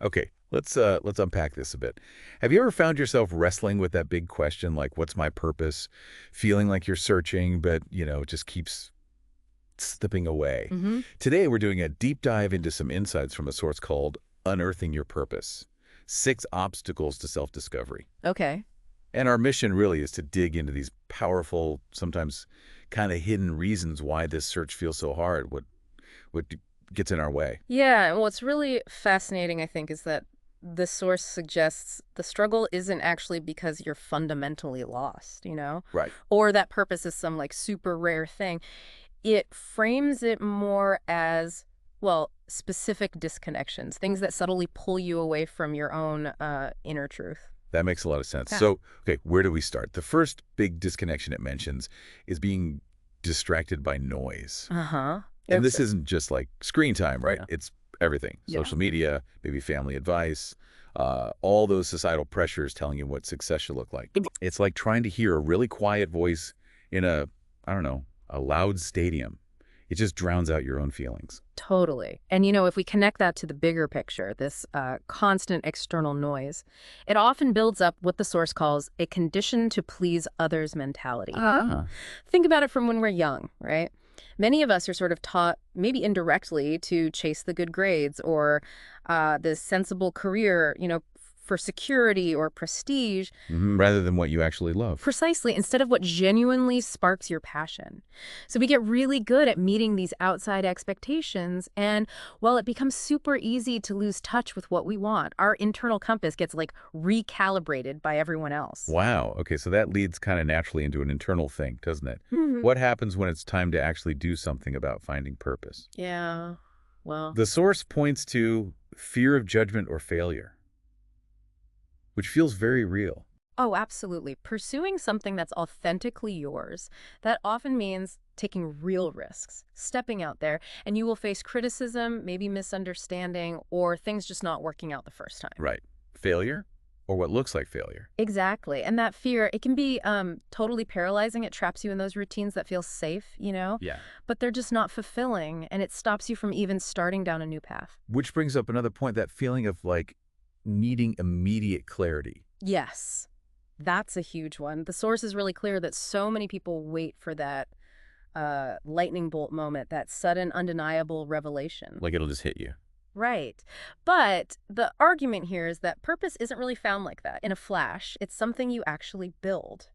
Okay, let's unpack this a bit. Have you ever found yourself wrestling with that big question, like, what's my purpose? Feeling like you're searching, but, it just keeps slipping away. Hmm. Today, we're doing a deep dive into some insights from a source called Unearthing Your Purpose: 6 Obstacles to Self-Discovery. Okay. And our mission really is to dig into these powerful, sometimes kind of hidden reasons why this search feels so hard, what gets in our way. Yeah, and what's really fascinating, I think, is that the source suggests the struggle isn't actually because you're fundamentally lost, Right. or that purpose is some like super rare thing. It frames it more as, well, specific disconnections, things that subtly pull you away from your own inner truth. That makes a lot of sense. Yeah. So, okay, where do we start? The first big disconnection it mentions is being distracted by noise. Uh-huh. And this Okay. isn't just like screen time, right? Yeah. It's everything. Yeah. Social media, maybe family advice, all those societal pressures telling you what success should look like. It's like trying to hear a really quiet voice in I don't know, a loud stadium. It just drowns out your own feelings. Totally. And, if we connect that to the bigger picture, this constant external noise, it often builds up what the source calls a condition to please others mentality. Ah. Think about it from when we're young, right? Many of us are sort of taught, maybe indirectly, to chase the good grades or the sensible career, for security or prestige. Rather than what you actually love. Precisely, instead of what genuinely sparks your passion. So we get really good at meeting these outside expectations, and well, it becomes super easy to lose touch with what we want. Our internal compass gets like recalibrated by everyone else. Wow. Okay, so that leads kind of naturally into an internal thing, doesn't it? Mhm. What happens when it's time to actually do something about finding purpose? Yeah, well, The source points to fear of judgment or failure, which feels very real. oh, absolutely. Pursuing something that's authentically yours, that often means taking real risks, stepping out there, and you will face criticism, maybe misunderstanding, or things just not working out the first time. Right. Failure or what looks like failure. Exactly. And that fear, it can be totally paralyzing. It traps you in those routines that feel safe, Yeah. but they're just not fulfilling, and it stops you from even starting down a new path. Which brings up another point, that feeling of like needing immediate clarity. Yes, that's a huge one. The source is really clear that so many people wait for that lightning bolt moment, that sudden, undeniable revelation. Like it'll just hit you. Right. But the argument here is that purpose isn't really found like that in a flash. It's something you actually build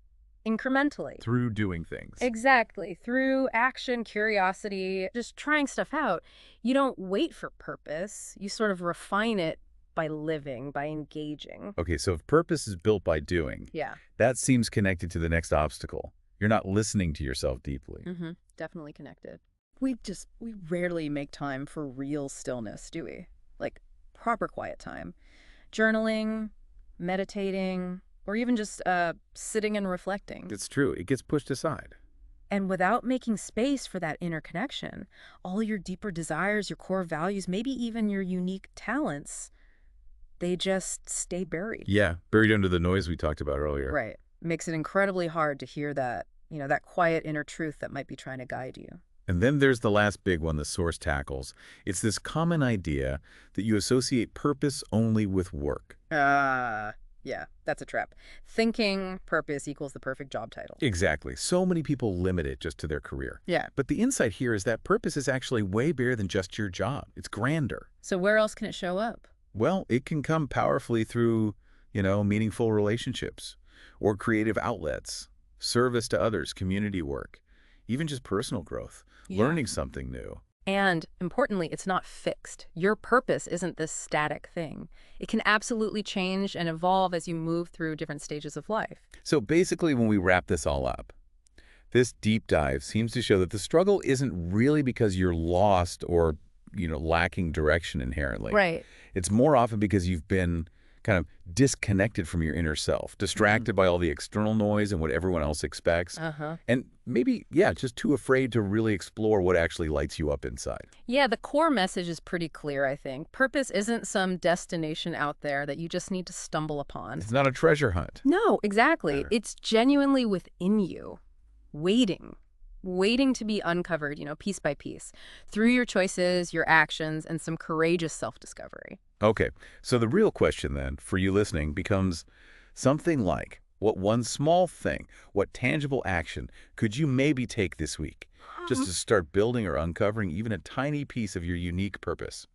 incrementally. Through doing things. Exactly. Through action, curiosity, just trying stuff out. You don't wait for purpose. You sort of refine it by living, by engaging. Okay, so if purpose is built by doing, Yeah. that seems connected to the next obstacle. You're not listening to yourself deeply. Mm-hmm. Definitely connected. We rarely make time for real stillness, do we? Like proper quiet time. Journaling, meditating, or even just sitting and reflecting. It's true. It gets pushed aside. And without making space for that inner connection, all your deeper desires, your core values, maybe even your unique talents, they just stay buried. Yeah, buried under the noise we talked about earlier. Right. Makes it incredibly hard to hear that, that quiet inner truth that might be trying to guide you. And then there's the last big one the source tackles. It's this common idea that you associate purpose only with work. Yeah, that's a trap. Thinking purpose equals the perfect job title. Exactly. So many people limit it just to their career. Yeah. But the insight here is that purpose is actually way bigger than just your job. It's grander. So where else can it show up? Well, it can come powerfully through, meaningful relationships or creative outlets, service to others, community work, even just personal growth, learning something new. And importantly, it's not fixed. Your purpose isn't this static thing. It can absolutely change and evolve as you move through different stages of life. So basically, when we wrap this all up, this deep dive seems to show that the struggle isn't really because you're lost or, lacking direction inherently. Right. It's more often because you've been kind of disconnected from your inner self, distracted by all the external noise and what everyone else expects. And maybe, just too afraid to really explore what actually lights you up inside. Yeah, the core message is pretty clear, I think. Purpose isn't some destination out there that you just need to stumble upon. It's not a treasure hunt. No, exactly. It's genuinely within you, waiting, waiting to be uncovered, piece by piece, through your choices, your actions, and some courageous self-discovery. Okay, so the real question then, for you listening, becomes something like, what one small thing, what tangible action could you maybe take this week just to start building or uncovering even a tiny piece of your unique purpose?